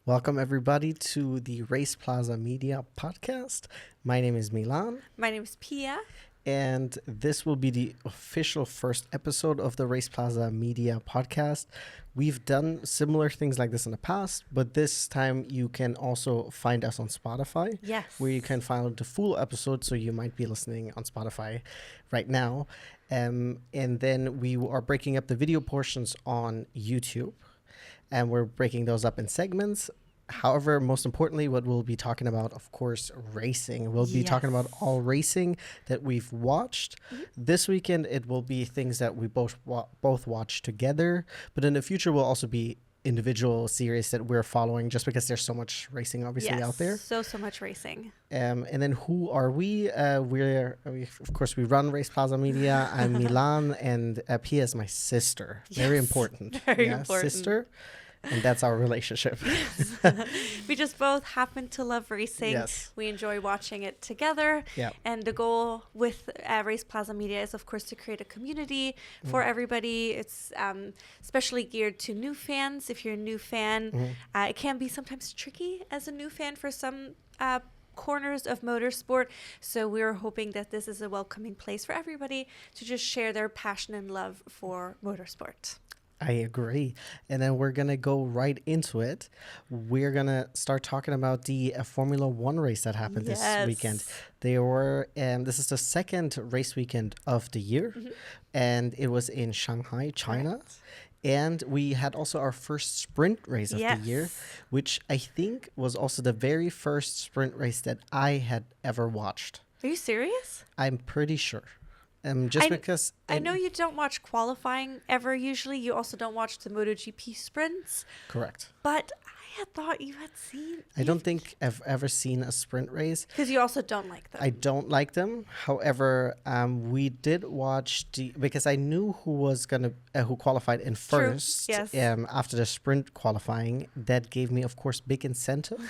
Welcome, everybody, to the RacePlazaMedia podcast. My name is Milan. My name is Pia. And this will be the official first episode of the RacePlazaMedia podcast. We've done similar things like this in the past, but this time you can also find us on Spotify. Yes. Where you can find the full episode, so you might be listening on Spotify right now. And then we are breaking up the video portions on YouTube. And we're breaking those up in segments. However, most importantly, what we'll be talking about, of course, racing. We'll be talking about all racing that we've watched. Mm-hmm. This weekend, it will be things that we both watch together. But in the future, will also be individual series that we're following, just because there's so much racing, obviously, out there. So much racing. And then who are we? Of course, we run Race Plaza Media. I'm Milan, and Pia is my sister. Yes. Very important. Very important. Sister. And that's our relationship. Yes. We just both happen to love racing. Yes. We enjoy watching it together. Yeah. And the goal with Race Plaza Media is, of course, to create a community for everybody. It's especially geared to new fans. If you're a new fan, it can be sometimes tricky as a new fan for some corners of motorsport. So we're hoping that this is a welcoming place for everybody to just share their passion and love for motorsport. I agree. And then we're going to go right into it. We're going to start talking about the Formula One race that happened this weekend. This is the second race weekend of the year. Mm-hmm. And it was in Shanghai, China. Right. And we had also our first sprint race of the year, which I think was also the very first sprint race that I had ever watched. Are you serious? I'm pretty sure. Because I know you don't watch qualifying ever usually. You also don't watch the MotoGP sprints. Correct. But I had thought you had seen... I don't think I've ever seen a sprint race. Because you also don't like them. I don't like them. However, we did watch because I knew who qualified in first. True. Yes. After the sprint qualifying. That gave me, of course, big incentive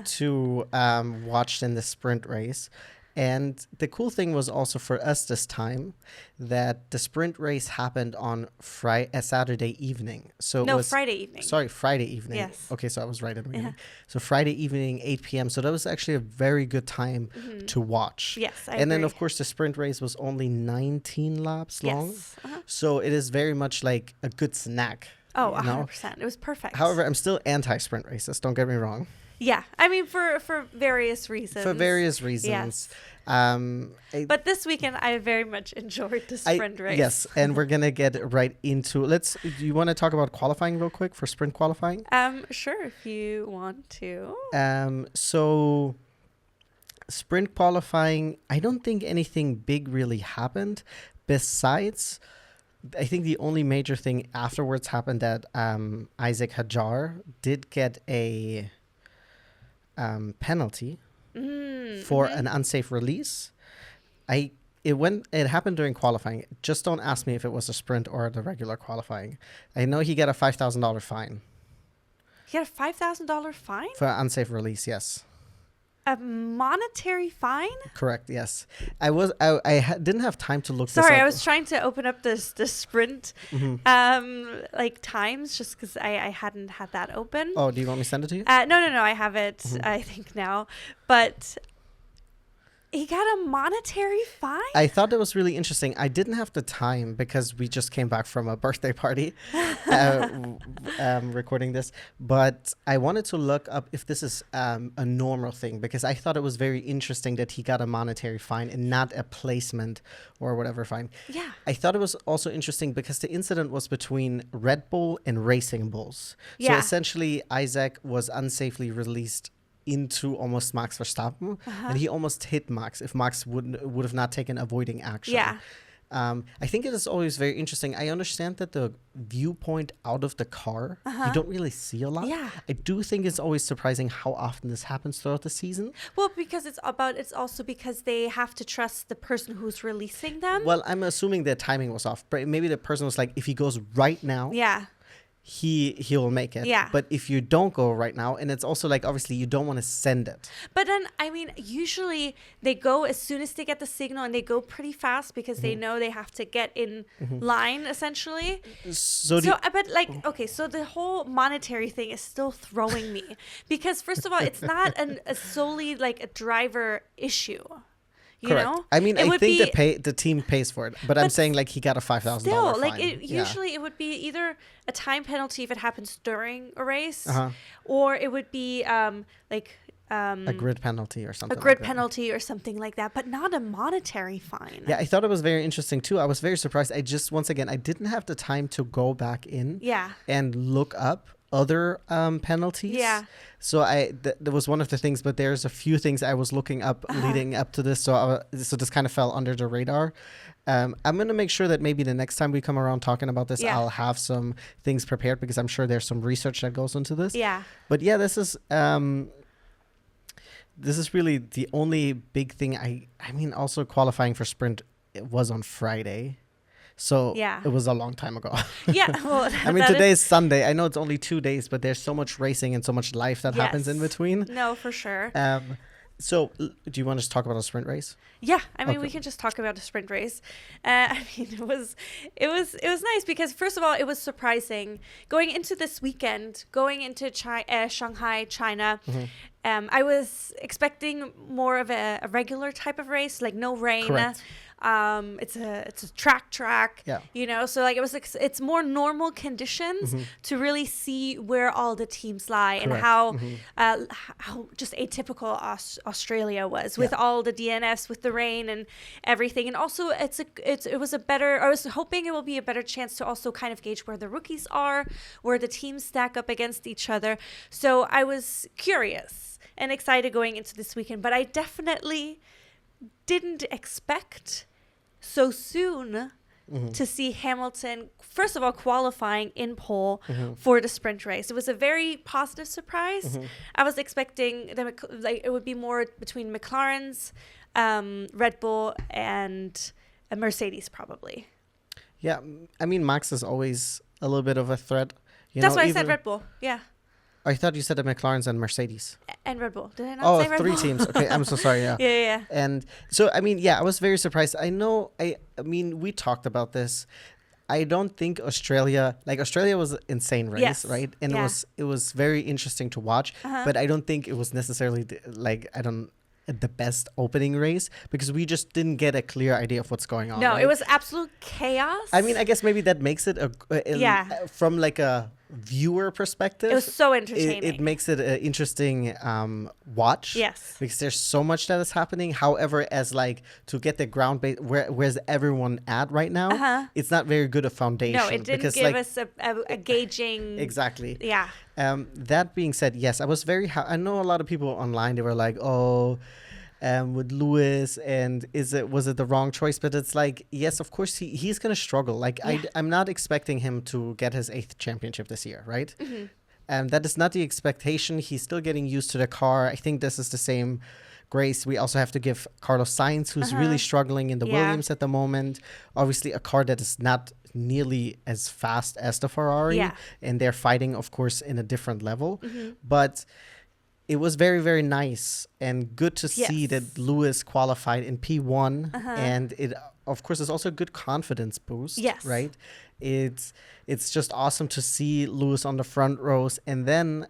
to watch in the sprint race. And the cool thing was also for us this time that the sprint race happened on Saturday evening. Friday evening. Sorry, Friday evening. Yes. Okay, so I was right at the beginning. So Friday evening, 8 p.m. So that was actually a very good time to watch. Yes, I agree. Then, of course, the sprint race was only 19 laps long. So it is very much like a good snack. Oh, 100%. It was perfect. However, I'm still anti-sprint races. Don't get me wrong. Yeah, I mean, for various reasons. For various reasons. Yes. But this weekend, I very much enjoyed the sprint race. Yes, and we're going to get right into... Do you want to talk about qualifying real quick for sprint qualifying? Sure, if you want to. So, sprint qualifying, I don't think anything big really happened. Besides, I think the only major thing afterwards happened that Isaac Hadjar did get a... penalty for an unsafe release. It happened during qualifying. Just don't ask me if it was a sprint or the regular qualifying. I know he got a $5,000 fine. He got a $5,000 fine? For an unsafe release, yes. A monetary fine? Correct, yes. I didn't have time to look this up. Sorry, I was trying to open up the sprint times just because I hadn't had that open. Oh, do you want me to send it to you? No, I have it, I think now. But he got a monetary fine? I thought it was really interesting. I didn't have the time because we just came back from a birthday party recording this. But I wanted to look up if this is a normal thing, because I thought it was very interesting that he got a monetary fine and not a placement or whatever fine. Yeah. I thought it was also interesting because the incident was between Red Bull and Racing Bulls. Yeah. So essentially, Isaac was unsafely released into almost Max Verstappen, and he almost hit Max if Max would have not taken avoiding action. Yeah. I think it is always very interesting. I understand that the viewpoint out of the car, you don't really see a lot. Yeah. I do think it's always surprising how often this happens throughout the season. Well, because it's also because they have to trust the person who's releasing them. Well, I'm assuming their timing was off, but maybe the person was like, if he goes right now, he will make it. Yeah. But if you don't go right now, and it's also like, obviously you don't want to send it. But then, I mean, usually they go as soon as they get the signal, and they go pretty fast because they know they have to get in line, essentially. So But like, okay, so the whole monetary thing is still throwing me because, first of all, it's not a solely like a driver issue. You correct. know? I mean, It I would think be- the team pays for it, but I'm saying like he got a $5,000 Still, fine. like usually it would be either a time penalty if it happens during a race, or it would be like a grid penalty or something. a grid like that. penalty or something like that, but not a monetary fine. Yeah, I thought it was very interesting too. I was very surprised. Once again, I didn't have the time to go back in Yeah. and look up other penalties. Yeah. So that was one of the things, but there's a few things I was looking up leading up to this. So this kind of fell under the radar. I'm going to make sure that maybe the next time we come around talking about this, Yeah. I'll have some things prepared because I'm sure there's some research that goes into this. Yeah. But yeah, this is really the only big thing. I mean, also qualifying for sprint, it was on Friday. So Yeah. it was a long time ago. Yeah. Well, I mean, today is Sunday. I know it's only 2 days, but there's so much racing and so much life that happens in Yes. between. No, for sure. So do you want to just talk about a sprint race? Yeah, I mean, we Okay. can just talk about a sprint race. I mean, it was nice because first of all, it was surprising going into this weekend, going into Shanghai, China. I was expecting more of a regular type of race, like no rain. Correct. It's a track. Yeah. You know, so like it's more normal conditions to really see where all the teams lie and Correct. how just atypical Australia was with all the DNFs, with the rain and everything. And also it was a better, I was hoping it will be a better chance to also kind of gauge where the rookies are, where the teams stack up against each other. So I was curious and excited going into this weekend, but I definitely didn't expect so soon to see Hamilton, first of all, qualifying in pole for the sprint race. It was a very positive surprise. I was expecting it would be more between McLaren's, Red Bull, and a Mercedes probably. Yeah, I mean, Max is always a little bit of a threat. That's why I said Red Bull. Yeah. I thought you said the McLarens and Mercedes. And Red Bull. Did I not say Red Bull? 3 teams. Okay, I'm so sorry. Yeah. Yeah. And so, I mean, yeah, I was very surprised. I mean, we talked about this. I don't think Australia was an insane race, Yes. right? And Yeah. it was very interesting to watch, but I don't think it was necessarily the best opening race because we just didn't get a clear idea of what's going on. No, right? it was absolute chaos. I mean, I guess maybe that makes it from like a viewer perspective. It was so entertaining. It makes it an interesting watch. Yes. Because there's so much that is happening. However, as like to get the ground base, where's everyone at right now? It's not very good a foundation. No, it didn't give us a gauging. Exactly. Yeah. That being said, yes, I was I know a lot of people online, they were like, with Lewis, and was it the wrong choice? But it's like, yes, of course he's gonna struggle. Like I'm not expecting him to get his 8th championship this year, right? That is not the expectation. He's still getting used to the car. I think this is the same grace we also have to give Carlos Sainz, who's really struggling in the Williams at the moment. Obviously a car that is not nearly as fast as the Ferrari, and they're fighting, of course, in a different level. But it was very, very nice and good to see that Lewis qualified in P1. And it, of course, is also a good confidence boost, right? It's just awesome to see Lewis on the front rows. And then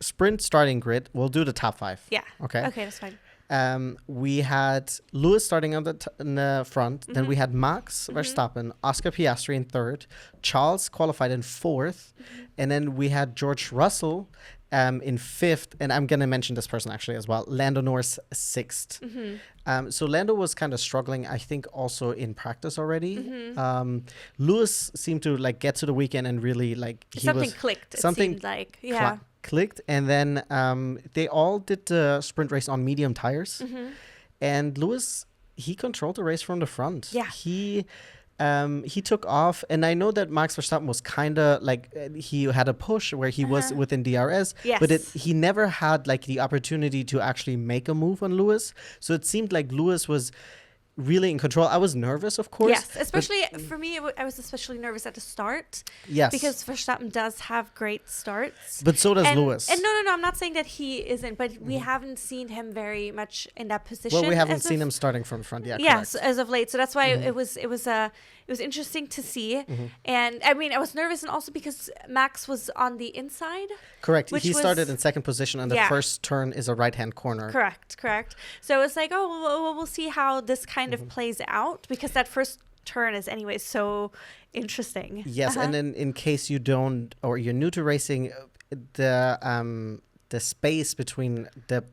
sprint starting grid, we'll do the top 5. Yeah. Okay, that's fine. We had Lewis starting in the front. Then we had Max Verstappen, Oscar Piastri in 3rd, Charles qualified in 4th, and then we had George Russell in 5th, and I'm gonna mention this person actually as well, Lando Norris 6th. So Lando was kind of struggling, I think, also in practice already. Lewis seemed to like get to the weekend and really like Something clicked. It seemed like clicked, and then they all did the sprint race on medium tires, and Lewis, he controlled the race from the front. He took off, and I know that Max Verstappen was kind of like he had a push where he was within DRS, but he never had like the opportunity to actually make a move on Lewis. So it seemed like Lewis was really in control. I was nervous, of course. Yes, especially for me, I was especially nervous at the start. Yes. Because Verstappen does have great starts. But so does Lewis. And no, I'm not saying that he isn't, but we haven't seen him very much in that position. Well, we haven't seen him starting from front yet. Yes, as of late. So that's why it was interesting to see. And I mean, I was nervous, and also because Max was on the inside. Correct. He started in second position, and the first turn is a right-hand corner. Correct. So it was like, we'll see how this kind of plays out, because that first turn is anyway so interesting. Yes, and then in case you don't, or you're new to racing, the space between the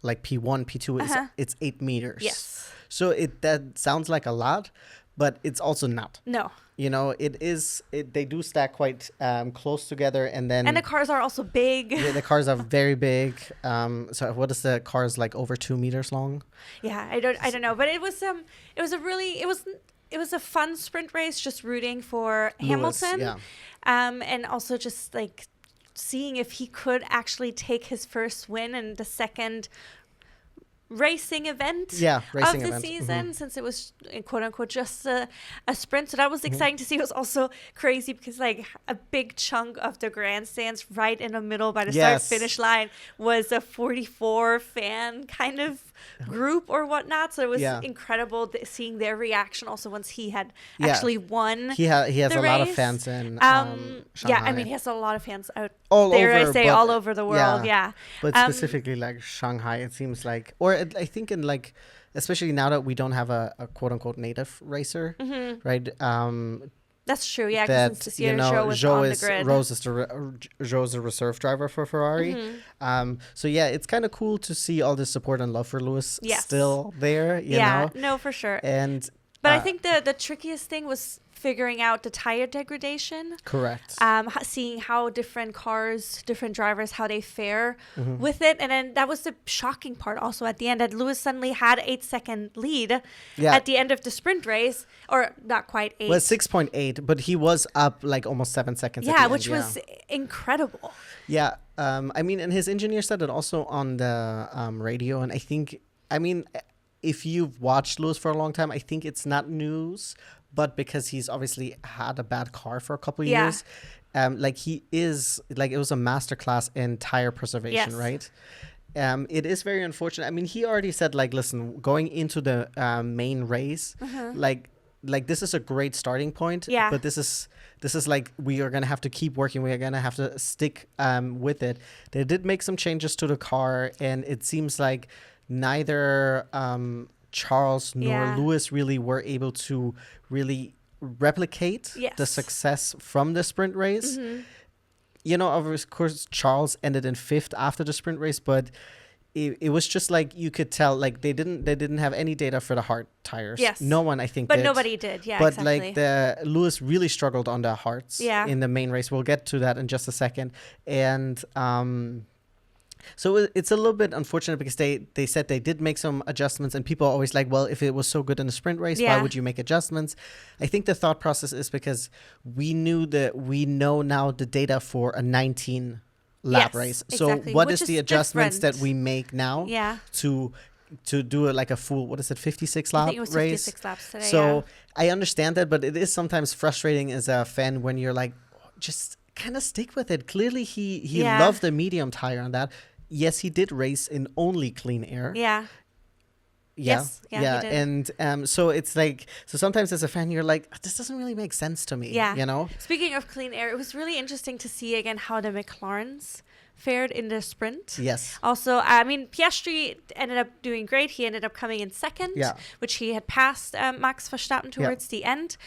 like P1, P2 is it's 8 meters. Yes. So that sounds like a lot, but it's also not. No. You know, they do stack quite close together, and the cars are also big. Yeah, the cars are very big. So what is the cars, like over 2 meters long? Yeah, I don't know, but it was a fun sprint race, just rooting for Lewis, Hamilton. yeah. And also just like seeing if he could actually take his first win in the second racing event of the season, since it was quote unquote just a sprint. So that was exciting to see. It was also crazy because like a big chunk of the grandstands right in the middle by the start finish line was a 44 fan kind of group or whatnot. So it was incredible seeing their reaction also once he had actually won. He has the a race. lot of fans in Shanghai. Yeah, I mean, he has a lot of fans out all there, over, I say, all over the world. Yeah. But specifically like Shanghai, it seems like, or I think in like, especially now that we don't have a quote unquote native racer, right? That's true, yeah. That, since Zhou is on the grid. Zhou is a reserve driver for Ferrari. So yeah, it's kind of cool to see all this support and love for Lewis still there. You know? No, for sure. But I think the trickiest thing was figuring out the tire degradation. Correct. Seeing how different cars, different drivers, how they fare with it. And then that was the shocking part also at the end, that Lewis suddenly had 8-second lead at the end of the sprint race, or not quite 8. Well, 6.8, but he was up like almost 7 seconds. Yeah, which was incredible. Yeah. I mean, and his engineer said it also on the radio. And if you've watched Lewis for a long time, I think it's not news, but because he's obviously had a bad car for a couple of years, like he is, like it was a masterclass in tire preservation, right? It is very unfortunate. I mean, he already said, like, listen, going into the main race, like this is a great starting point, but this is like, we are going to have to keep working. We are going to have to stick with it. They did make some changes to the car, and it seems like neither Charles nor Lewis really were able to really replicate the success from the sprint race. You know, of course, Charles ended in 5th after the sprint race, but it was just like, you could tell, like they didn't have any data for the hard tires. No one, I think, but nobody did. Yeah, but exactly. like Lewis really struggled on the hards in the main race. We'll get to that in just a second. And so it's a little bit unfortunate, because they said they did make some adjustments, and people are always like, well, if it was so good in the sprint race, why would you make adjustments? I think the thought process is because we know now the data for a 19 lap race. Exactly. So what is the adjustments that we make now to do it like a full, what is it, 56 lap race? I think it was 56 laps today. So I understand that, but it is sometimes frustrating as a fan when you're like, just kind of stick with it. Clearly he loved the medium tire on that. Yes, he did race in only clean air. Yes, he did. And so it's like, so sometimes as a fan you're like, this doesn't really make sense to me. You know, speaking of clean air, it was really interesting to see again how the McLarens fared in the sprint. Also, I mean, Piastri ended up doing great. He ended up coming in 2nd, which he had passed Max Verstappen towards the end.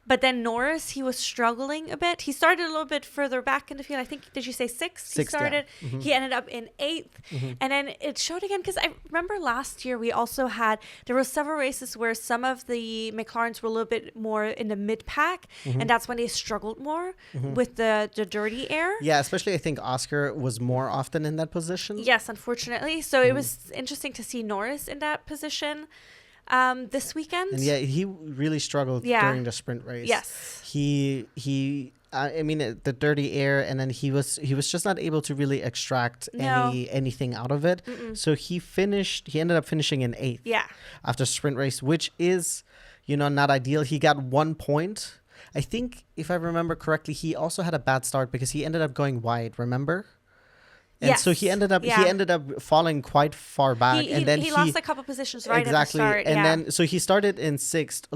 But then Norris, he was struggling a bit. He started a little bit further back in the field. I think, did you say 6th? He started. He ended up in 8th. And then it showed again, because I remember last year we also had, there were several races where some of the McLarens were a little bit more in the mid-pack. And that's when they struggled more with the dirty air. Yeah, especially I think Oscar was more often in that position. Yes, unfortunately. So it was interesting to see Norris in that position this weekend. And he really struggled during the sprint race. He I mean, the dirty air, and then he was just not able to really extract anything out of it. So he ended up finishing in 8th. Yeah. After sprint race, which is, not ideal. He got 1 point. I think, if I remember correctly, he also had a bad start because he ended up going wide. Remember? And so he ended up falling quite far back, and then he lost a couple positions right exactly. at the start. And then so he started in 6th, a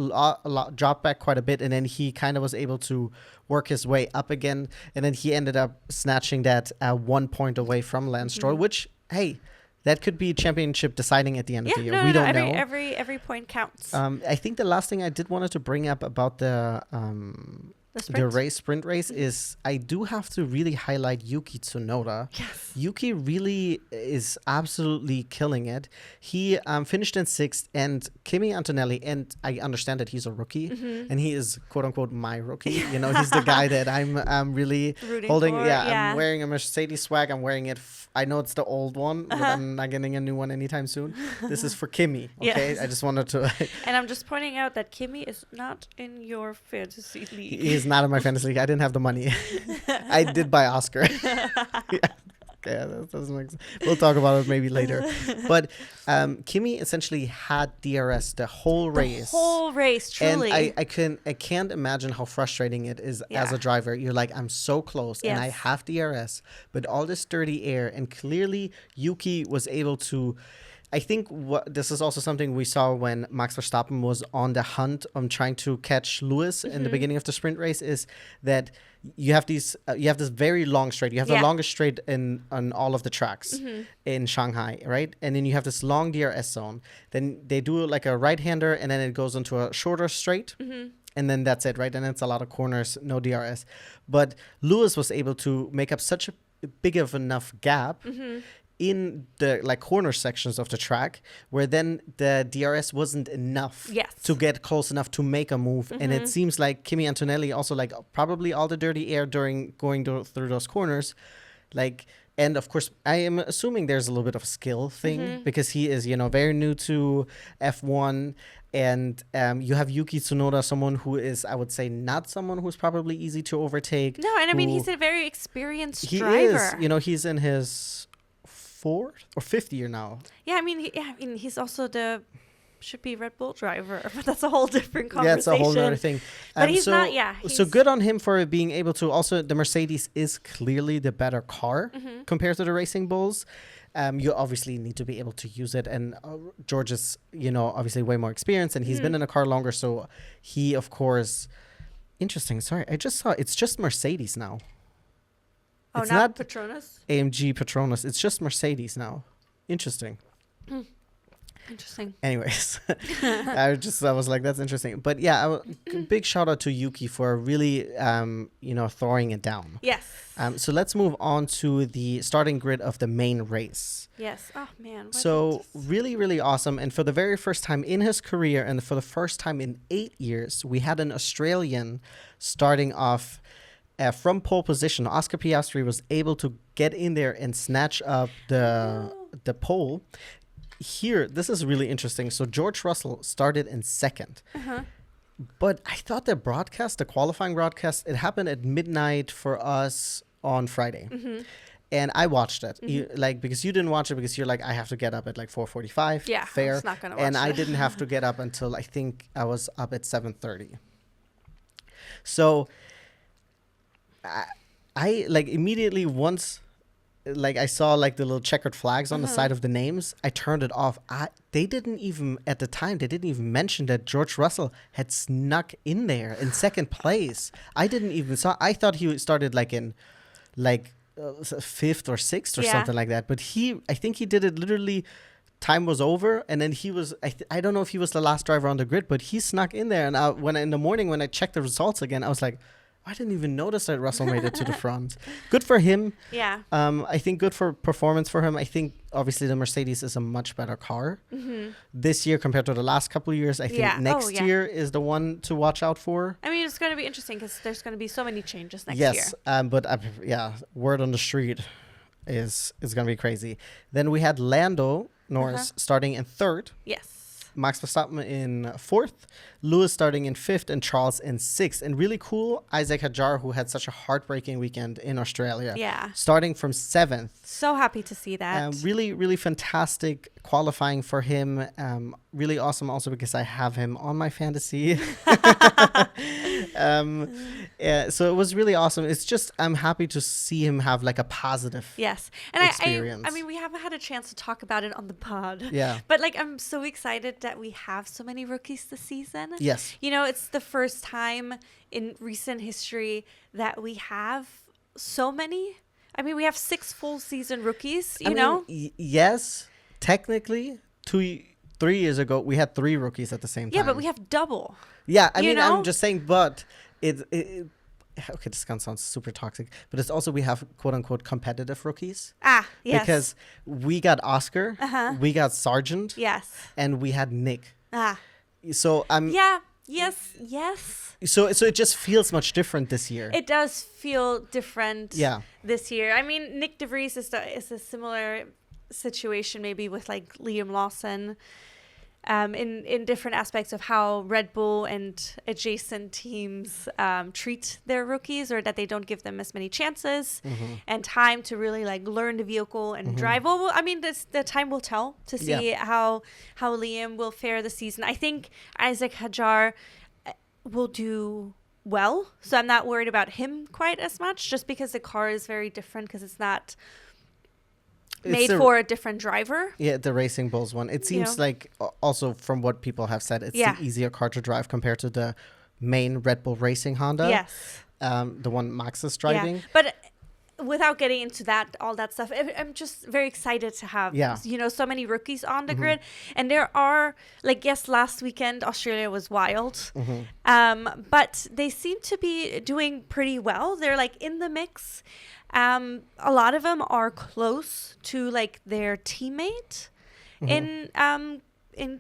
lot, dropped back quite a bit, and then he kind of was able to work his way up again, and then he ended up snatching that 1 point away from Lance Stroll, which, hey, that could be championship deciding at the end of the year. We don't know. Every point counts. I think the last thing I did wanted to bring up about the sprint race is I do have to really highlight Yuki Tsunoda. Yes. Yuki really is absolutely killing it. He finished in 6th, and Kimi Antonelli, and I understand that he's a rookie, and he is quote unquote my rookie. He's the guy that I'm really rooting holding. for, I'm wearing a Mercedes swag. I'm wearing it. I know it's the old one, but I'm not getting a new one anytime soon. This is for Kimi. Okay, Yes. I just wanted to. And I'm just pointing out that Kimi is not in your fantasy league. He's not in my fantasy league. I didn't have the money. I did buy Oscar. Okay, that doesn't make sense. We'll talk about it maybe later. But Kimi essentially had DRS the whole race. The whole race, truly. And I can't imagine how frustrating it is as a driver. You're like, I'm so close and I have DRS, but all this dirty air, and clearly Yuki was able to. I think this is also something we saw when Max Verstappen was on the hunt on trying to catch Lewis in the beginning of the sprint race, is that you have this very long straight. You have the longest straight on all of the tracks in Shanghai, right? And then you have this long DRS zone. Then they do like a right-hander, and then it goes into a shorter straight. And then that's it, right? And it's a lot of corners, no DRS. But Lewis was able to make up such a big of enough gap in the corner sections of the track, where then the DRS wasn't enough to get close enough to make a move. And it seems like Kimi Antonelli also probably all the dirty air during going through those corners, and of course I am assuming there's a little bit of a skill thing because he is very new to F1. And you have Yuki Tsunoda, someone who is, I would say, not someone who's probably easy to overtake. No, and I mean, he's a very experienced driver. He is. He's in his 4th or 5th year now. Yeah, I mean, he's also should be Red Bull driver, but that's a whole different conversation. Yeah, it's a whole other thing. But he's not. So good on him for being able to. Also, the Mercedes is clearly the better car compared to the Racing Bulls. You obviously need to be able to use it, and George is, obviously way more experienced, and he's been in a car longer, so he, of course. Interesting. Sorry, I just saw it's just Mercedes now. Oh, it's not Petronas? AMG Petronas. It's just Mercedes now. Interesting. Interesting. Anyways, I was like, that's interesting. But yeah, big shout out to Yuki for really, throwing it down. Yes. So let's move on to the starting grid of the main race. Yes. Oh, man. So really, really awesome. And for the very first time in his career, and for the first time in 8 years, we had an Australian starting off from pole position. Oscar Piastri was able to get in there and snatch up the pole. Here, this is really interesting. So George Russell started in 2nd. But I thought the qualifying broadcast, it happened at midnight for us on Friday. And I watched it. Because you didn't watch it because you're like, I have to get up at 4:45. Yeah, fair. I was not gonna watch I didn't have to get up until I think I was up at 7:30. So I immediately once I saw the little checkered flags on the side of the names, I turned it off. They didn't even mention that George Russell had snuck in there in 2nd place. I didn't even I thought he started in 5th or 6th or something like that. But I think he did it literally. Time was over, and then he was. I don't know if he was the last driver on the grid, but he snuck in there. And in the morning when I checked the results again, I was like, I didn't even notice that Russell made it to the front. Good for him. Yeah. I think good for performance for him. I think obviously the Mercedes is a much better car this year compared to the last couple of years. I think next year is the one to watch out for. I mean, it's going to be interesting because there's going to be so many changes next year. Yes, but word on the street is going to be crazy. Then we had Lando Norris starting in 3rd. Yes. Max Verstappen in 4th, Lewis starting in 5th, and Charles in 6th. And really cool, Isaac Hadjar, who had such a heartbreaking weekend in Australia, starting from 7th. So happy to see that. Really, really fantastic qualifying for him. Really awesome also because I have him on my fantasy. So it was really awesome. It's just, I'm happy to see him have like a positive experience. I mean, we haven't had a chance to talk about it on the pod. Yeah. But like, I'm so excited that we have so many rookies this season. Yes. You know, it's the first time in recent history that we have so many. I mean, we have 6 full season rookies, you know? Yes, technically, 3 years ago, we had 3 rookies at the same time. Yeah, but we have double. Yeah, I mean, I'm just saying, but okay, this can sound super toxic, but it's also, we have quote unquote competitive rookies. Ah, yes. Because we got Oscar, we got Sargent, yes, and we had Nick. Ah. So yes. So it just feels much different this year. It does feel different this year. I mean, Nick DeVries is a similar situation maybe with like Liam Lawson in different aspects of how Red Bull and adjacent teams treat their rookies, or that they don't give them as many chances and time to really like learn the vehicle and drive. Well, I mean, the time will tell to see how Liam will fare this season. I think Isaac Hadjar will do well, so I'm not worried about him quite as much, just because the car is very different, because it's not made for a different driver. Yeah, the Racing Bulls one. It seems like, also from what people have said, it's the easier car to drive compared to the main Red Bull Racing Honda. Yes. The one Max is driving. Yeah. But without getting into all that stuff, I'm just very excited to have, so many rookies on the grid. And there are, like, yes, last weekend, Australia was wild. But they seem to be doing pretty well. They're, like, in the mix. A lot of them are close to, like, their teammate in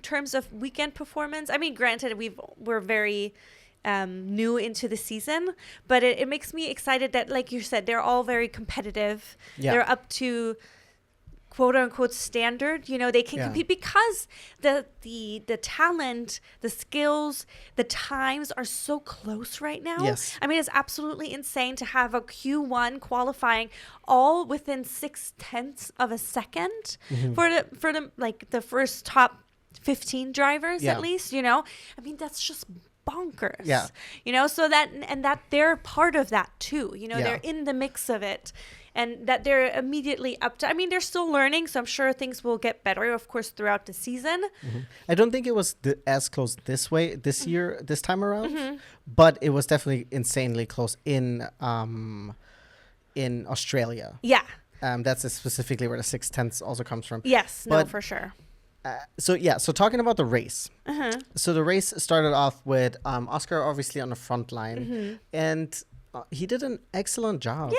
terms of weekend performance. I mean, granted, we're very new into the season, but it makes me excited that, like you said, they're all very competitive. They're up to quote unquote standard. They can compete because the talent, the skills, the times are so close right now. I mean, it's absolutely insane to have a Q1 qualifying all within 0.6 of a second for the like the first top 15 drivers at least. I mean, that's just bonkers. So that they're part of that too. They're in the mix of it, and that they're immediately up to, I mean, they're still learning, so I'm sure things will get better, of course, throughout the season. I don't think it was as close this year, this time around, but it was definitely insanely close in Australia. That's specifically where the 0.6 also comes from. For sure. So talking about the race. So the race started off with Oscar obviously on the front line, and he did an excellent job.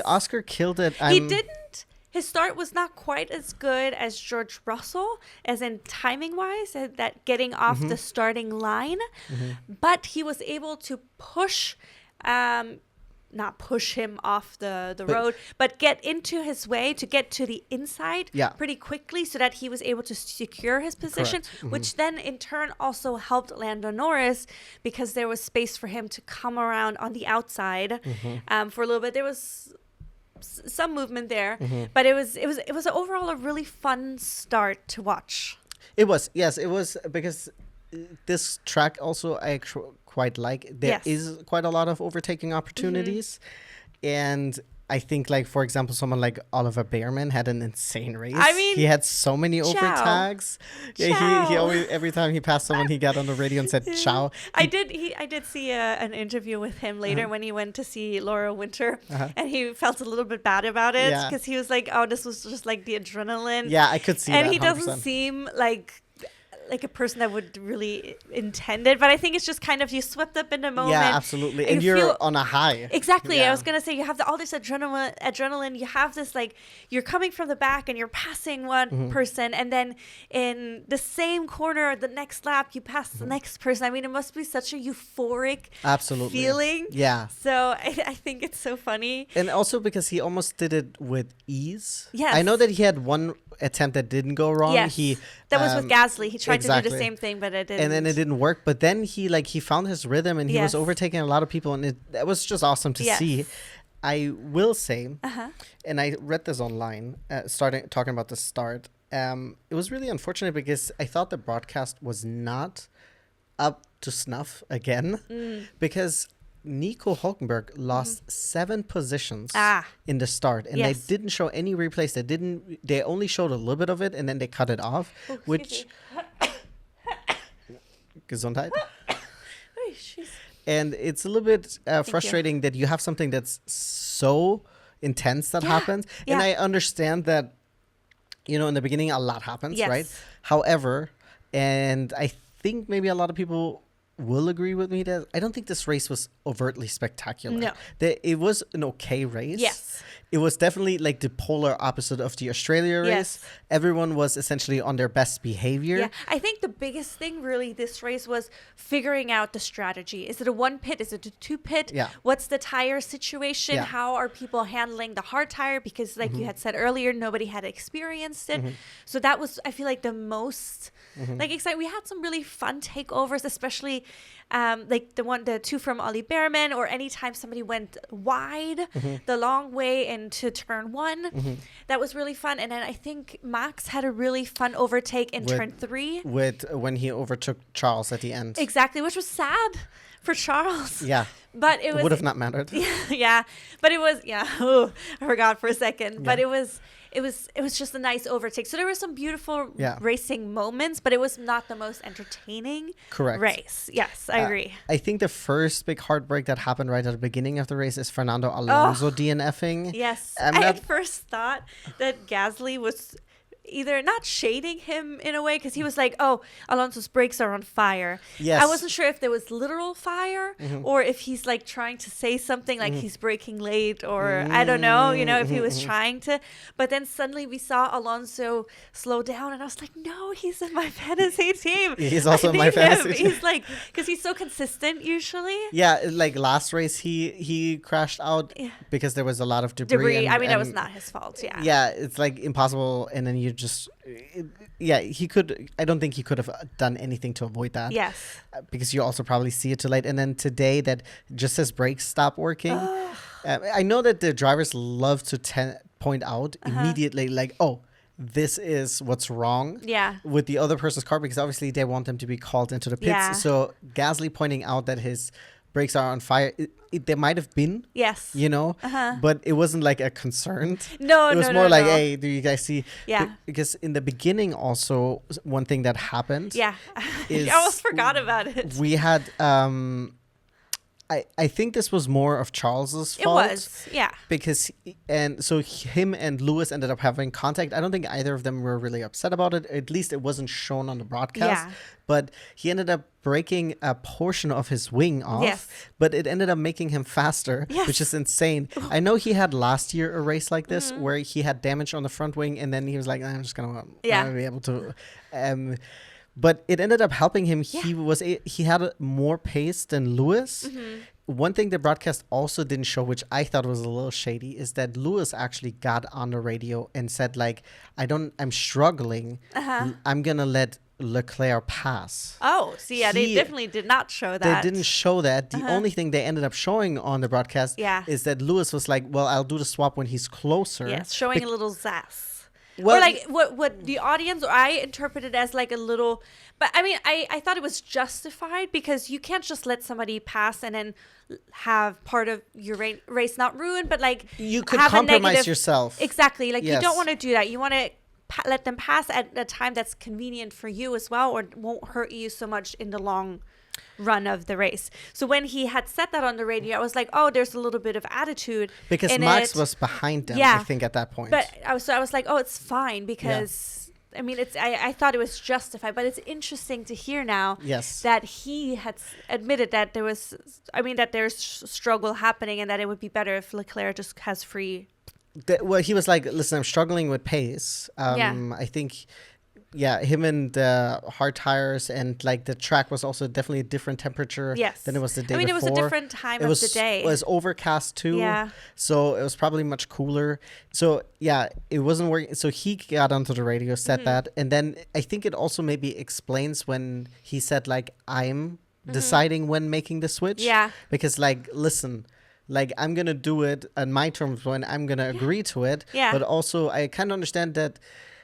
Oscar killed it. He didn't. His start was not quite as good as George Russell, as in timing wise, that getting off the starting line, but he was able to push. Not push him off the road, but get into his way to get to the inside pretty quickly, so that he was able to secure his position, which then in turn also helped Lando Norris, because there was space for him to come around on the outside for a little bit. There was some movement there, but it was overall a really fun start to watch. It was, yes, it was, because this track also I quite like. There is quite a lot of overtaking opportunities, and I think, like, for example, someone like Oliver Behrman had an insane race. I mean, he had so many overtags. He always, every time he passed someone, he got on the radio and said ciao. I did see an interview with him later when he went to see Laura Winter, and he felt a little bit bad about it, because he was like, oh, this was just like the adrenaline. I could see and that. And he 100%. doesn't seem like a person that would really intend it, but I think it's just kind of, you swept up in the moment. Yeah, absolutely. And you're on a high. Exactly. I was going to say, you have all this adrenaline. You have this, like, you're coming from the back and you're passing one person, and then in the same corner, the next lap, you pass the next person. I mean, it must be such a euphoric feeling. Yeah. So I think it's so funny. And also because he almost did it with ease. Yes. I know that he had one attempt that didn't go wrong. Yes. That was with Gasly. He tried tried to do exactly. the same thing, but it didn't. And then it didn't work. But then he found his rhythm, and he was Yes. overtaking a lot of people, and that was just awesome to Yes. see. I will say, Uh-huh. and I read this online, talking about the start. It was really unfortunate because I thought the broadcast was not up to snuff again, because Nico Hulkenberg lost 7 positions in the start, and Yes. they didn't show any replays. They only showed a little bit of it, and then they cut it off, Oh, which Gesundheit. Oy, jeez. And it's a little bit frustrating that you have something that's so intense that happens. And Yeah. I understand that, in the beginning, a lot happens, Yes. right? However, and I think maybe a lot of people will agree with me that I don't think this race was overtly spectacular. No. It was an okay race. Yes. It was definitely like the polar opposite of the Australia race. Yes. Everyone was essentially on their best behavior. Yeah, I think the biggest thing really this race was figuring out the strategy. Is it a 1 pit? Is it a 2 pit? Yeah. What's the tire situation? Yeah. How are people handling the hard tire? Because like you had said earlier, nobody had experienced it. So that was, I feel like, the most like exciting. We had some really fun takeovers, especially like the 2 from Ollie Behrman, or anytime somebody went wide the long way into turn 1. That was really fun. And then I think Max had a really fun overtake in turn 3. When he overtook Charles at the end. Exactly, which was sad for Charles. Yeah. But it was Would have not mattered. yeah, but it was Oh, I forgot for a second. But it was just a nice overtake. So there were some beautiful racing moments, but it was not the most entertaining Correct. race. Yes, I agree. I think the first big heartbreak that happened right at the beginning of the race is Fernando Alonso DNFing. Yes, I'm I not- at first thought that Gasly was either not shading him in a way, because he was like, oh, Alonso's brakes are on fire. Yes. I wasn't sure if there was literal fire or if he's like trying to say something like he's braking late, or I don't know, if he was trying to. But then suddenly we saw Alonso slow down, and I was like, no, he's in my fantasy team. He's also I in my need fantasy him. team. He's like, because he's so consistent usually. Yeah, like last race, he crashed out because there was a lot of debris. I mean, that was not his fault. Yeah. Yeah, it's like impossible, and then you just I don't think he could have done anything to avoid that. Yes. Because you also probably see it too late. And then today, that just his brakes stopped working. I know that the drivers love to point out immediately, like, oh, this is what's wrong with the other person's car, because obviously they want them to be called into the pits. Yeah. So Gasly pointing out that his brakes are on fire, they might have been, Yes. but it wasn't like a concern. No, it was no, more no, like, no. hey, do you guys see? Yeah. Because in the beginning, also one thing that happened. Yeah. is I almost forgot about it. We had I think this was more of Charles's fault. It was, yeah. Because him and Lewis ended up having contact. I don't think either of them were really upset about it. At least it wasn't shown on the broadcast. Yeah. But he ended up breaking a portion of his wing off. Yes. But it ended up making him faster, Yes. which is insane. I know he had last year a race like this where he had damage on the front wing, and then he was like, I'm just gonna be able to. But it ended up helping him. Yeah. He had more pace than Lewis. One thing the broadcast also didn't show, which I thought was a little shady, is that Lewis actually got on the radio and said, like, I'm struggling. I'm gonna let Leclerc pass. Oh, see, yeah, they definitely did not show that. They didn't show that. The only thing they ended up showing on the broadcast is that Lewis was like, well, I'll do the swap when he's closer. Yes, showing a little sass. Well, or like what the audience, or I interpreted as like a little, but I mean, I thought it was justified, because you can't just let somebody pass and then have part of your race not ruined, but like you could have compromise yourself. Exactly. Like Yes. you don't want to do that. You want to let them pass at a time that's convenient for you as well, or won't hurt you so much in the long run of the race. So when he had said that on the radio, I was like, oh, there's a little bit of attitude because in Max it. was behind them, Yeah. I think, at that point. But I was like, oh, it's fine, because I mean, I thought it was justified, but it's interesting to hear now that he had admitted that there's struggle happening, and that it would be better if Leclerc just has free. Well, he was like, listen, I'm struggling with pace. I think him and hard tires, and like the track was also definitely a different temperature than it was the day before. I mean, it was a different time of the day. It was overcast too. Yeah. So it was probably much cooler. So yeah, it wasn't working. So he got onto the radio, said that, and then I think it also maybe explains when he said like, I'm deciding when making the switch. Yeah. Because like, listen, like I'm gonna do it on my terms when I'm gonna agree to it. Yeah. But also I kind of understand that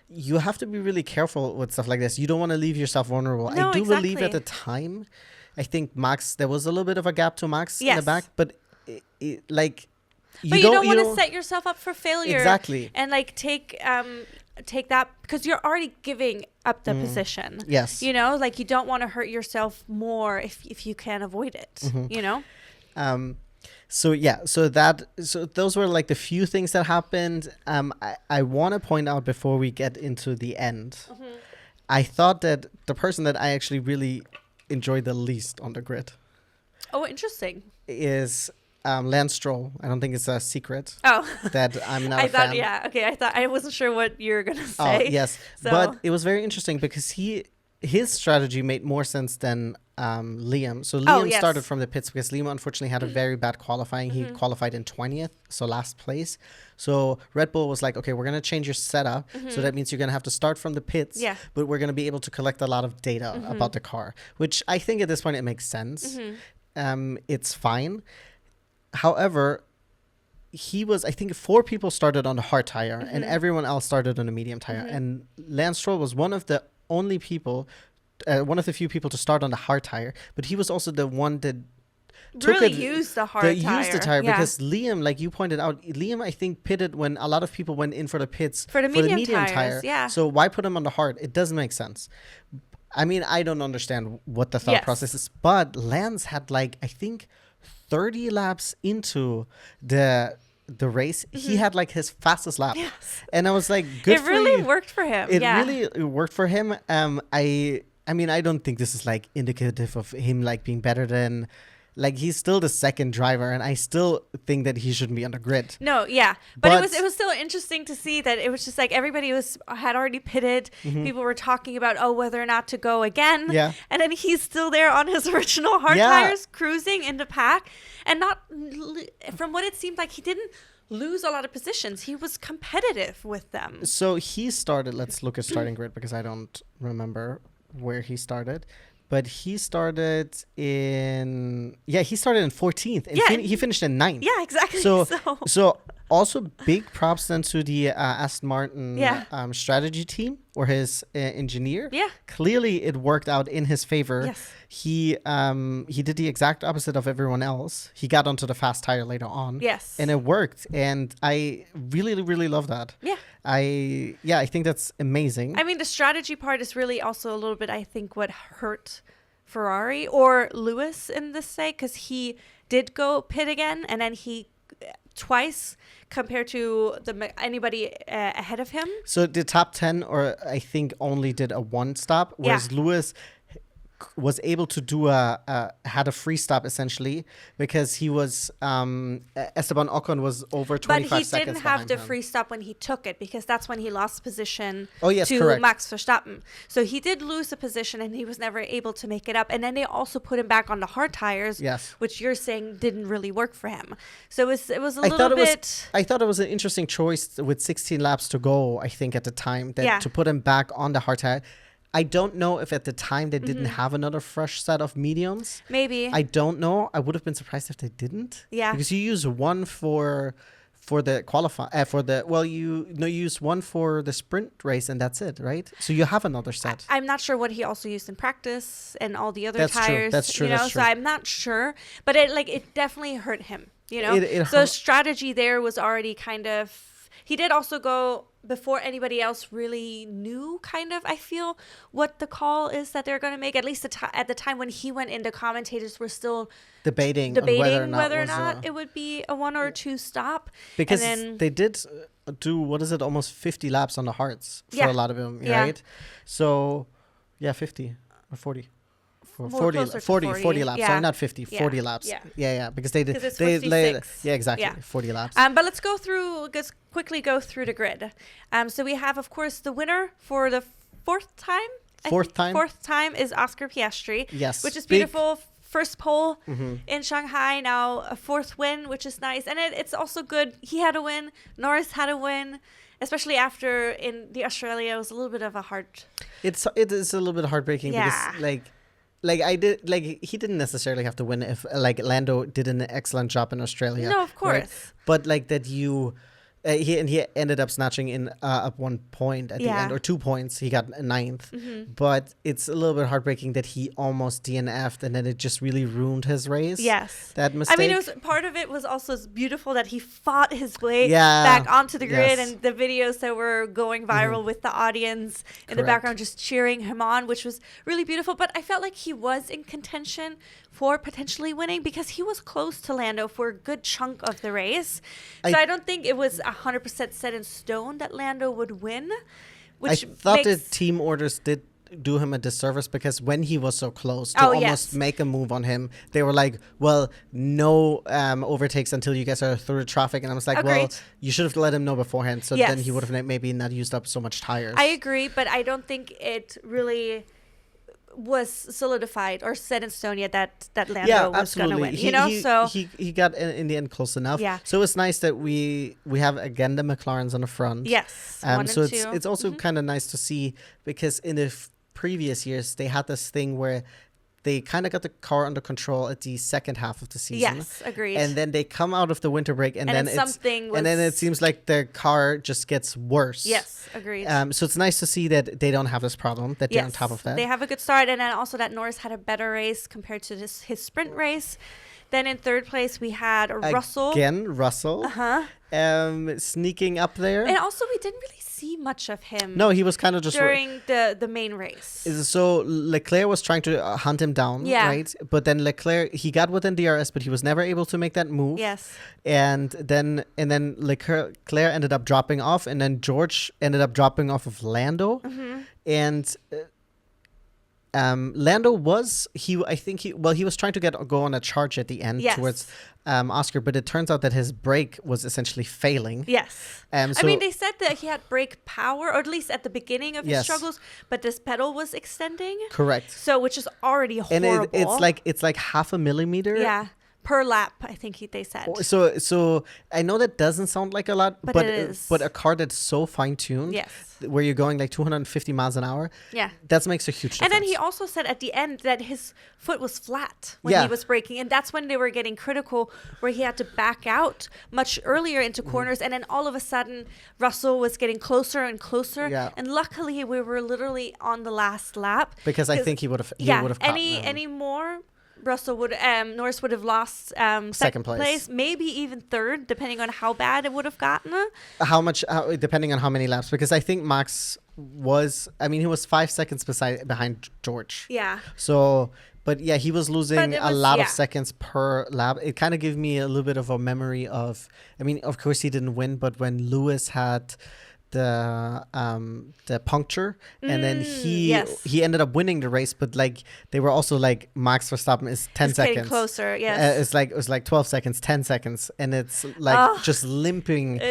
you have to be really careful with stuff like this. You don't want to leave yourself vulnerable. No, I do exactly. believe at the time, I think Max, there was a little bit of a gap to Max in the back, but like you don't want to set yourself up for failure. Exactly. And like take that, because you're already giving up the position. Yes. You know, like you don't want to hurt yourself more if you can avoid it, you know? So those were like the few things that happened. I want to point out before we get into the end, I thought that the person that I actually really enjoyed the least on the grid. Oh, interesting. Is Lance Stroll. I don't think it's a secret. Oh. That I'm not a fan. I wasn't sure what you were going to Oh, say. yes. So. But it was very interesting because his strategy made more sense than Liam. So Liam started from the pits because Liam unfortunately had a very bad qualifying. He qualified in 20th, so last place. So Red Bull was like, okay, we're going to change your setup. So that means you're going to have to start from the pits, but we're going to be able to collect a lot of data about the car, which I think at this point it makes sense. It's fine. However, I think 4 people started on the hard tire and everyone else started on a medium tire. And Lance Stroll was one of the only people, one of the few people to start on the hard tire, but he was also the one that used the hard tire. Because Liam, like you pointed out, I think pitted when a lot of people went in for the pits for the medium tires, tire. So why put him on the hard? It doesn't make sense. I mean, I don't understand what the thought process is, but Lance had like, I think 30 laps into the race, he had like his fastest lap, and I was like, good for you. It really worked for him. It really worked for him. I mean, I don't think this is like indicative of him like being better than, like, he's still the second driver, and I still think that he shouldn't be on the grid. No, but it was still interesting to see that it was just like everybody had already pitted. People were talking about whether or not to go again. Yeah. And then he's still there on his original hard tires, cruising into pack, and not, from what it seemed like, he didn't lose a lot of positions. He was competitive with them. So he started. Let's look at starting grid because I don't remember where he started. But he started in 14th. And he finished in 9th. Yeah, exactly. So also big props then to the Aston Martin strategy team or his engineer. Yeah. Clearly it worked out in his favor. Yes. He did the exact opposite of everyone else. He got onto the fast tire later on. Yes. And it worked. And I really, really love that. Yeah. I think that's amazing. I mean, the strategy part is really also a little bit, I think, what hurt Ferrari or Lewis in this say, because he did go pit again, and then he twice compared to anybody ahead of him. So the top 10, or I think only did a 1 stop, whereas Lewis was able to do had a free stop essentially because he was Esteban Ocon was over 25 seconds. But he didn't have the free stop when he took it, because that's when he lost position to correct. Max Verstappen. So he did lose a position and he was never able to make it up. And then they also put him back on the hard tires, which you're saying didn't really work for him. So it was a little bit. I thought it was an interesting choice with 16 laps to go, I think, at the time, that to put him back on the hard tire. I don't know if at the time they didn't have another fresh set of mediums. Maybe. I don't know. I would have been surprised if they didn't. Yeah. Because you use one for the you use one for the sprint race and that's it, right? So you have another set. I'm not sure what he also used in practice and all the other tires. True. That's true. So I'm not sure, but it definitely hurt him. So strategy there was already kind of. He did also go before anybody else really knew, kind of, I feel, what the call is that they're going to make. At least at the time when he went in, the commentators were still debating whether or not it would be a 1 or 2 stop. Because they did do, almost 50 laps on the hards for a lot of them, right? So, 50 or 40. 40 laps. Yeah. Sorry, not 50, 40 laps. Yeah. Because they did. Exactly. 40 laps. But let's quickly go through the grid. So we have, of course, the winner for the fourth time. Fourth time is Oscar Piastri. Yes. Which is beautiful. First pole in Shanghai. Now a fourth win, which is nice. And it's also good. He had a win. Norris had a win. Especially after in the Australia, it was a little bit of a hard. It is a little bit heartbreaking because he didn't necessarily have to win if like Lando did an excellent job in Australia. No, of course. Right? But like that he ended up snatching in up 1 point at the end, or 2 points. He got a ninth. But it's a little bit heartbreaking that he almost DNF'd and then it just really ruined his race. Yes. That mistake. I mean, part of it was also beautiful that he fought his way back onto the grid, and the videos that were going viral with the audience in the background just cheering him on, which was really beautiful. But I felt like he was in contention for potentially winning because he was close to Lando for a good chunk of the race. So I don't think it was 100% set in stone that Lando would win. Which I thought the team orders did do him a disservice because when he was so close to almost make a move on him, they were like, well, no overtakes until you guys are through the traffic. And I was like, well, you should have let him know beforehand. So then he would have maybe not used up so much tires. I agree, but I don't think it really was solidified or set in stone yet that Lando was going to win. He got in the end close enough. Yeah. So it's nice that we have again the McLarens on the front. Yes. So it's also kind of nice to see because in the previous years they had this thing where they kind of got the car under control at the second half of the season. Yes, agreed. And then they come out of the winter break, and then it seems like the car just gets worse. Yes, agreed. So it's nice to see that they don't have this problem, that they're on top of that. They have a good start, and then also that Norris had a better race compared to his sprint race. Then in third place we had Russell. Again, Russell. Sneaking up there. And also we didn't really see much of him. No, he was kind of just during the main race. So Leclerc was trying to hunt him down, right? But then Leclerc, he got within DRS, but he was never able to make that move. Yes. And then Leclerc ended up dropping off, and then George ended up dropping off of Lando, and. Lando was he was trying to go on a charge at the end towards Oscar, but it turns out that his brake was essentially failing. Yes. I mean, they said that he had brake power, or at least at the beginning of his struggles, but this pedal was extending. Correct. So, which is already horrible. And it's like half a millimeter. Yeah. Per lap, I think they said. So I know that doesn't sound like a lot, but it is. But a car that's so fine-tuned, where you're going like 250 miles an hour, that makes a huge difference. And then he also said at the end that his foot was flat when he was braking, and that's when they were getting critical, where he had to back out much earlier into corners, and then all of a sudden Russell was getting closer and closer, and luckily we were literally on the last lap because I think he would have any more. Norris would have lost second place, maybe even third, depending on how bad it would have gotten. Depending on how many laps, because I think Max he was 5 seconds behind George. Yeah. So, but yeah, he was losing a lot of seconds per lap. It kind of gave me a little bit of a memory of, of course he didn't win, but when Lewis had the puncture, and then he ended up winning the race, but like they were also like Max Verstappen is 10 seconds getting closer. It was like 12 seconds, 10 seconds, and it's like just limping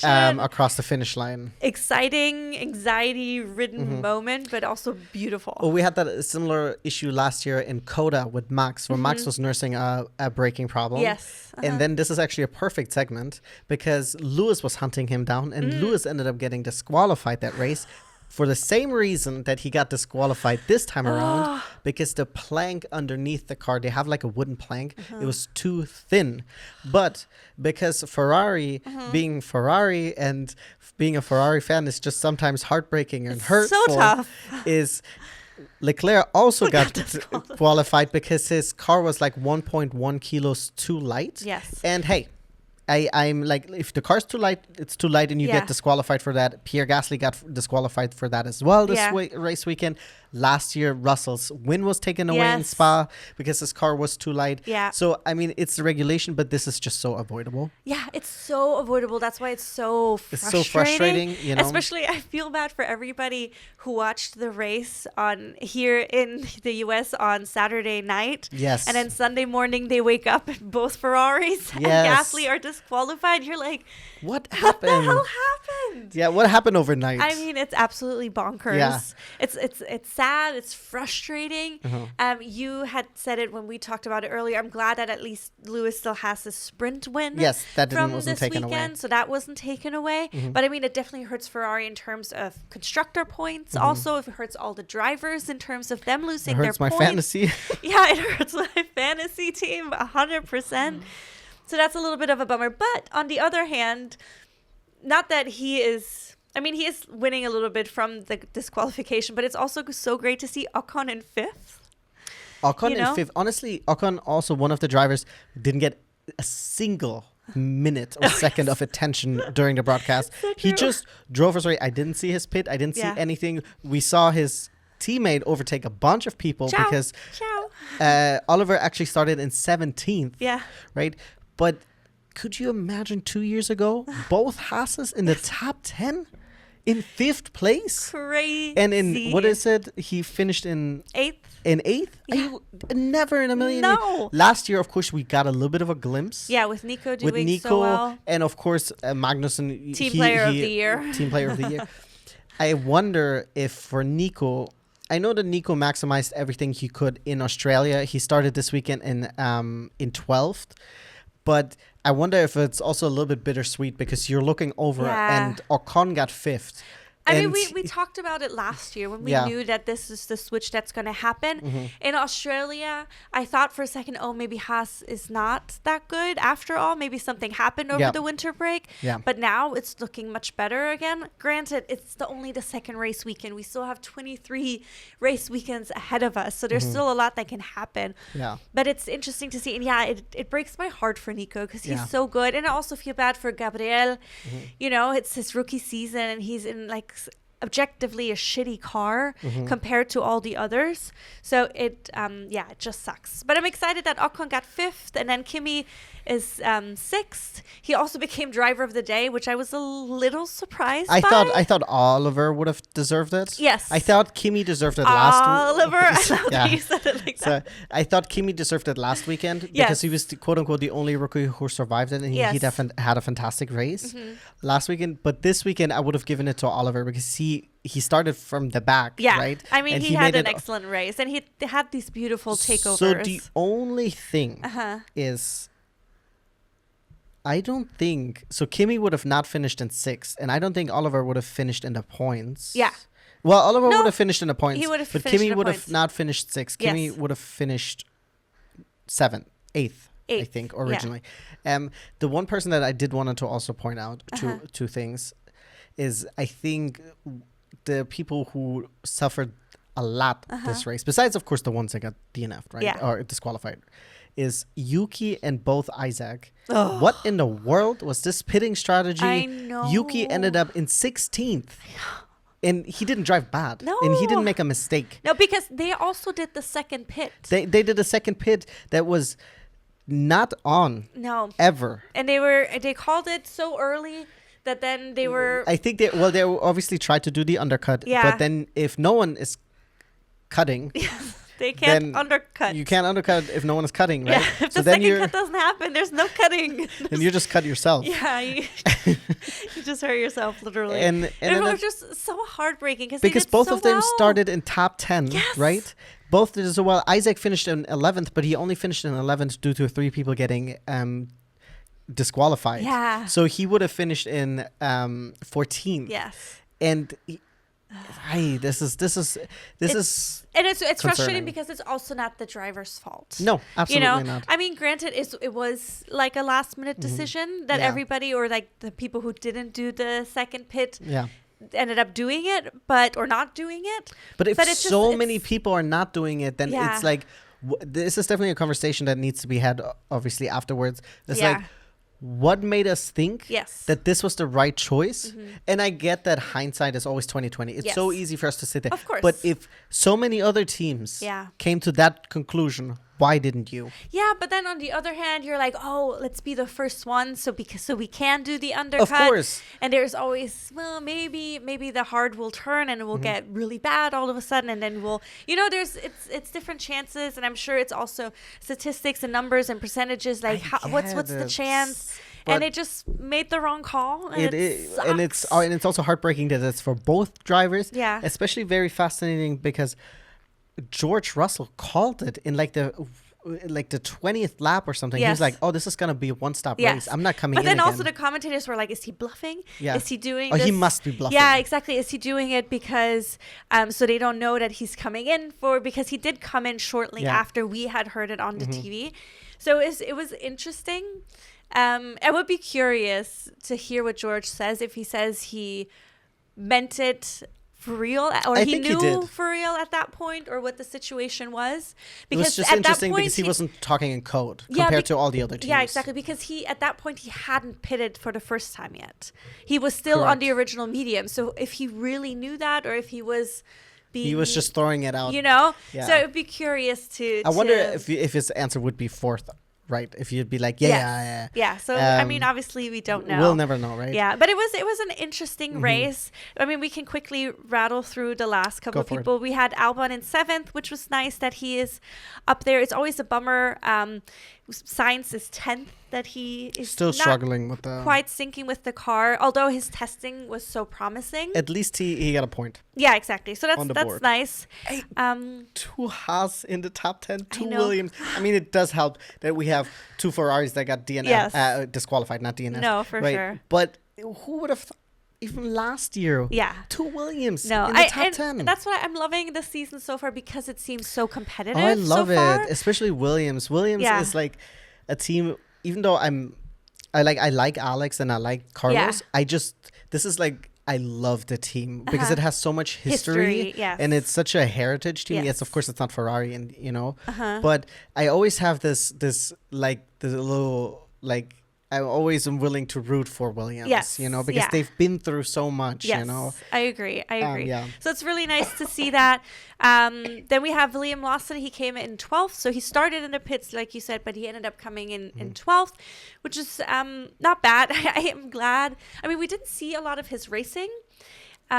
across the finish line. Exciting, anxiety-ridden moment, but also beautiful. Well, we had that similar issue last year in Coda with Max, where Max was nursing a braking problem. Yes. And then this is actually a perfect segment because Lewis was hunting him down, and Lewis ended up getting disqualified that race for the same reason that he got disqualified this time around, because the plank underneath the car, they have like a wooden plank, it was too thin. But because Ferrari, being Ferrari and being a Ferrari fan is just sometimes heartbreaking and hurtful, so tough. is Leclerc also got disqualified because his car was like 1.1 kilos too light. Yes. And hey, I'm like, if the car's too light, it's too light, and you get disqualified for that. Pierre Gasly got disqualified for that as well this race weekend. Last year, Russell's win was taken away in Yes. Spa because his car was too light. Yeah. So, I mean, it's the regulation, but this is just so avoidable. Yeah, it's so avoidable. That's why it's so It's frustrating. so frustrating, you know. Especially, I feel bad for everybody who watched the race on here in the US on Saturday night. Yes. And then Sunday morning, they wake up and both Ferraris and Yes. Gasly are disqualified. You're like, What what happened? the hell happened? Yeah, what happened overnight? I mean, it's absolutely bonkers. Yeah. It's sad. It's frustrating. You had said it when we talked about it earlier. I'm glad that at least Lewis still has his sprint win. Yes, that from wasn't this taken weekend, away. so that wasn't taken away. But I mean, it definitely hurts Ferrari in terms of constructor points. Also, if it hurts all the drivers in terms of them It losing hurts their my points. fantasy. Yeah, it hurts my fantasy team 100%. So that's a little bit of a bummer. But on the other hand, not that he is. I mean, he is winning a little bit from the disqualification, but it's also so great to see Ocon in 5th. Ocon You know? in 5th. Honestly, Ocon also one of the drivers who didn't get a single minute or second of attention during the broadcast. So He true. just drove us right. I didn't see his pit. I didn't Yeah. see anything. We saw his teammate overtake a bunch of people Ciao. because Ciao. Oliver actually started in 17th. Yeah. Right? But could you imagine 2 years ago, both Haas's in the top 10 in 5th place? Crazy. And in, what is it? He finished in 8th? 8th? Yeah. Never in a million No. years. Last year, of course, we got a little bit of a glimpse. Yeah, with Nico doing With Nico so well. and, of course, Magnussen. Team player of the year. Team player of the year. I wonder if for Nico... I know that Nico maximized everything he could in Australia. He started this weekend in 12th. But I wonder if it's also a little bit bittersweet because you're looking over Yeah. and Ocon got 5th. I mean, And we talked about it last year when we Yeah. knew that this is the switch that's going to happen. In Australia, I thought for a second, oh, maybe Haas is not that good after all. Maybe something happened over Yeah. the winter break. Yeah. But now it's looking much better again. Granted, it's only the second race weekend. We still have 23 race weekends ahead of us. So there's still a lot that can happen. Yeah. But it's interesting to see. And yeah, it breaks my heart for Nico because he's Yeah. so good. And I also feel bad for Gabriel. You know, it's his rookie season and he's in like objectively a shitty car compared to all the others. So it just sucks. But I'm excited that Ocon got 5th and then Kimi is 6th. He also became driver of the day, which I was a little surprised I by. thought Oliver would have deserved it. Yes. I thought Kimi deserved it last Oliver. I love Yeah. that you said it like So that. I thought Kimi deserved it last weekend because Yes. he was the, quote unquote the only rookie who survived it and he Yes. had a fantastic race last weekend. But this weekend I would have given it to Oliver because he started from the back, Yeah. right? I mean, And he had made an it- excellent race and he had these beautiful takeovers. So the only thing Uh-huh. is I don't think so. Kimi would have not finished in 6th, and I don't think Oliver would have finished in the points. Yeah. Well, Oliver No, would have finished in the points. he would have but finished Kimi in the would have points. not finished 6th. Kimi Yes. would have finished 7th, 8th, I Eighth, think, yeah. originally. The one person that I did want to also point out two things is I think the people who suffered a lot this race, besides of course the ones that got DNF'd, right, Yeah. or disqualified, is Yuki and both Isaac. What in the world was this pitting strategy? I know. Yuki ended up in 16th. And he didn't drive bad. No. And he didn't make a mistake. No, because they also did the second pit. They did a second pit that was not on No. ever. And they called it so early that then they were I think they obviously tried to do the undercut. Yeah. But then if no one is cutting, they can't then undercut. you can't undercut if no one is cutting, right? Yeah, if So the then second cut doesn't happen, there's no cutting. then you just cut yourself. Yeah, you just hurt yourself literally. And it then was just so heartbreaking because they did both so of them well. started in top 10, Yes. right? Both did so well. Isaac finished in 11th, but he only finished in 11th due to 3 people getting disqualified. Yeah. So he would have finished in 14th. Yes. And this is And it's frustrating concerning. because it's also not the driver's fault. no, absolutely You know, not. I mean, granted, it was like a last minute decision that Yeah. everybody or like the people who didn't do the second pit Yeah. ended up doing it, or not doing it. But if But it's just- so many people are not doing it, then Yeah. it's like this is definitely a conversation that needs to be had obviously afterwards. It's Yeah. like what made us think Yes. that this was the right choice? And I get that hindsight is always 2020. It's so Yes. easy for us to sit there. Of course. But if so many other teams Yeah. came to that conclusion, why didn't you? Yeah, but then on the other hand, you're like, oh, let's be the first one, so we can do the undercut. Of course. And there's always, well, maybe the hard will turn and it will get really bad all of a sudden, and then we'll, it's different chances, and I'm sure it's also statistics and numbers and percentages, like what's the chance? And it just made the wrong call. And it's also heartbreaking that it's for both drivers. Yeah. Especially very fascinating because George Russell called it in like the 20th lap or something. He was Yes. like, "Oh, this is gonna be a one-stop Yes. race. I'm not coming But in then again." also the commentators were like, is he bluffing? Yeah. Is he doing Oh, this? he must be bluffing. Yeah, exactly. Is he doing it because so they don't know that he's coming in because he did come in shortly Yeah. after we had heard it on the TV. So it was interesting. I would be curious to hear what George says, if he says he meant it for real, or I he think he knew did. for real at that point, or what the situation was. It was just interesting because he wasn't talking in code compared to all the other teams. Yeah, exactly. Because at that point he hadn't pitted for the first time yet. He was still on Correct. the original medium. So if he really knew that, or if he was being, He was just throwing it out. Yeah. So it would be curious to. I wonder if his answer would be fourth, right? If you'd be like, yeah. So I mean, obviously we don't know. We'll never know, right? Yeah, but it was an interesting race. I mean, we can quickly rattle through the last couple Go of for it. people. We had Albon in 7th, which was nice that he is up there. It's always a bummer. Sainz is 10th, that he is Still not struggling with the. quite syncing with the car, although his testing was so promising. At least he got a point. Yeah, exactly. So On the that's board. nice. Hey, Um, 2 Haas in the top 10, 2 know. Williams. I mean, it does help that we have 2 Ferraris that got DNF, Yes. disqualified, not DNF. No, for right? sure. But who would have even last year? Yeah. 2 Williams No, in the top 10. that's why I'm loving this season so far, because it seems so competitive. Oh, I love so far. it, especially Williams. Williams Yeah. is like a team. Even though I like Alex and I like Carlos. Yeah. This is like, I love the team because it has so much history, yes. and it's such a heritage team. Yes, Yes. of course it's not Ferrari, and but I always have this like the little like. I always am willing to root for Williams, Yes, because yeah. they've been through so much, Yes, I agree. yeah. So it's really nice to see that. Then we have Liam Lawson. He came in 12th. So he started in the pits, like you said, but he ended up coming in 12th, which is not bad. I am glad. I mean, we didn't see a lot of his racing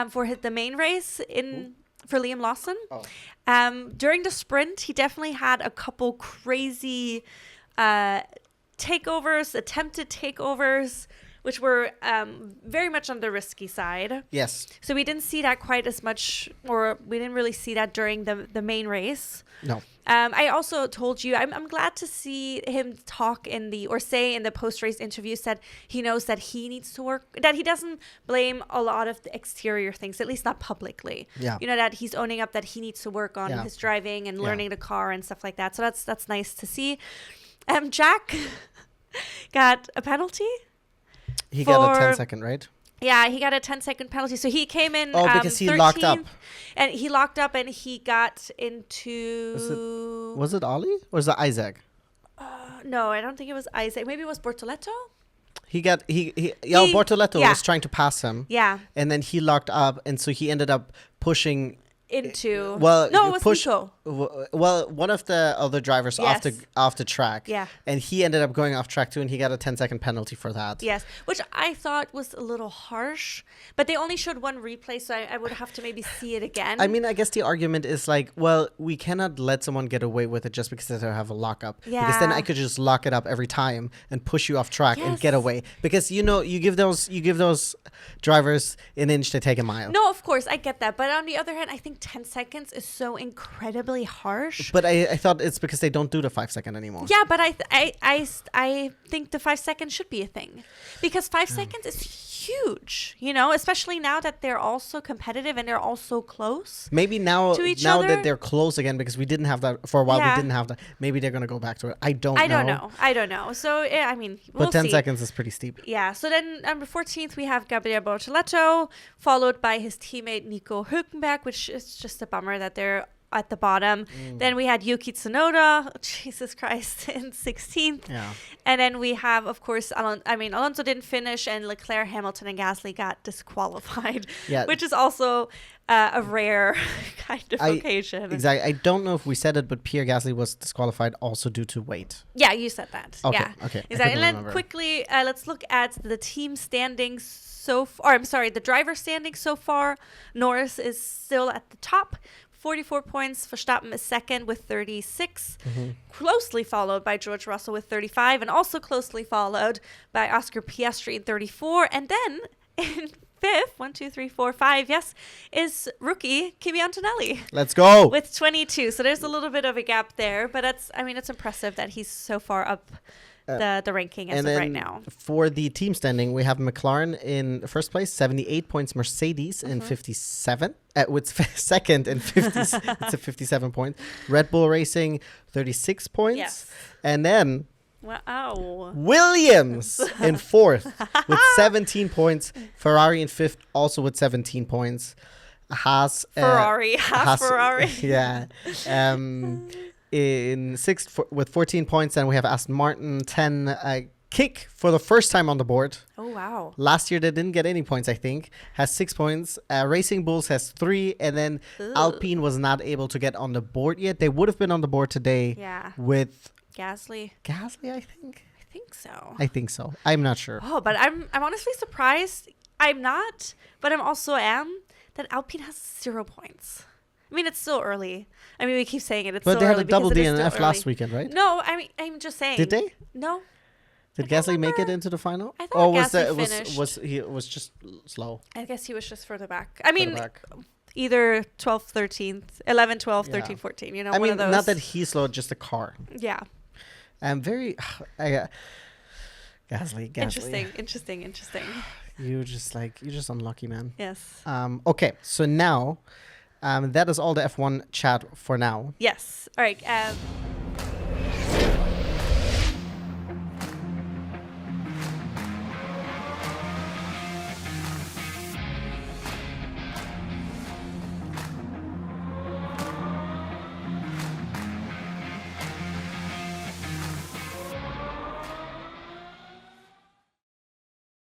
for the main race for Liam Lawson. Oh. During the sprint, he definitely had a couple crazy attempted takeovers, which were very much on the risky side. Yes. So we didn't see that quite as much, or we didn't really see that during the main race. No. I also told you, I'm glad to see him say in the post-race interviews that he knows that he needs to work, that he doesn't blame a lot of the exterior things, at least not publicly. Yeah. That he's owning up that he needs to work on Yeah. his driving and Yeah. learning the car and stuff like that. So that's nice to see. Jack got a penalty. He got a For- 10-second, right? Yeah, he got a 10-second penalty. So he came in because he locked up. 13th, and he locked up, and he got into... Was it Ollie or was it Isaac? No, I don't think it was Isaac. Maybe it was Bortoletto? Bortoletto yeah. was trying to pass him. Yeah, And then he locked up, and so he ended up pushing. into... Well, no, it was push- Nico. Well, one of the other drivers Yes. off the track. Yeah. And he ended up going off track too, and he got a 10-second penalty for that. Yes, which I thought was a little harsh, but they only showed one replay, so I would have to maybe see it again. I mean, I guess the argument is like, well, we cannot let someone get away with it just because they have a lockup. Because then Yeah. I could just lock it up every time and push you off track and Yes. get away. Because you give those drivers an inch, they take a mile. No, of course, I get that. But on the other hand, I think 10 seconds is so incredibly harsh. But I thought it's because they don't do the 5-second anymore. Yeah, but I think the 5 seconds should be a thing, because 5 seconds is huge, especially now that they're all so competitive and they're all so close. Maybe now To each that other? they're close again, because we didn't have that for a while. Yeah. We didn't have that. Maybe they're gonna go back to it. I don't know. I don't know. So yeah, I mean, we'll But 10 see. seconds is pretty steep. Yeah. So then number 14th we have Gabriel Bortoletto, followed by his teammate Nico Hülkenberg, which is just a bummer that they're at the bottom. Then we had Yuki Tsunoda, Jesus Christ, in 16th. Yeah. And then we have, of course, Alonso didn't finish, and Leclerc, Hamilton, and Gasly got disqualified, which is also a rare kind of occasion. Exactly. I don't know if we said it, but Pierre Gasly was disqualified also due to weight. Yeah, you said that. Okay. Yeah. Okay. Exactly. And then quickly, let's look at the team standings the driver standings so far. Norris is still at the top. 44 points. Verstappen is second with 36, closely followed by George Russell with 35, and also closely followed by Oscar Piastri in 34. And then in fifth, 1, 2, 3, 4, 5, is rookie Kimi Antonelli. Let's go. With 22. So there's a little bit of a gap there, but it's impressive that he's so far up the ranking as of right now. For the team standing, we have McLaren in first place, 78 points. Mercedes in 57, with second in 50. It's a 57 points. Red Bull Racing 36 points, Yes. and then Wow. Williams in fourth with 17 points. Ferrari in fifth, also with 17 points. Ferrari. Yeah. In sixth with 14 points, and we have Aston Martin 10. Kick for the first time on the board. Oh, wow. Last year they didn't get any points, I think. Has 6 points. Racing Bulls has 3, and then Alpine was not able to get on the board yet. They would have been on the board today. Yeah. With Gasly, I think. I think so. I'm not sure. Oh, but I'm honestly surprised. I'm not, but I'm also that Alpine has 0 points. I mean, it's still early. I mean, we keep saying it. But so they had early a double because it is DNF still last early. weekend, right? No, I mean, I'm just saying. Did they? No. Did I don't Gasly make it remember. into the final? I thought Gasly was finished. he was just slow? I guess he was just further back. I mean, Further back. either 12th, 13th, 11, 12, Yeah. 13, 14. You know, I one mean, of those. not that he's slow, just the car. Yeah. Very. Gasly. Interesting. You're just unlucky, man. Yes. Okay, so now, that is all the F1 chat for now. Yes. All right.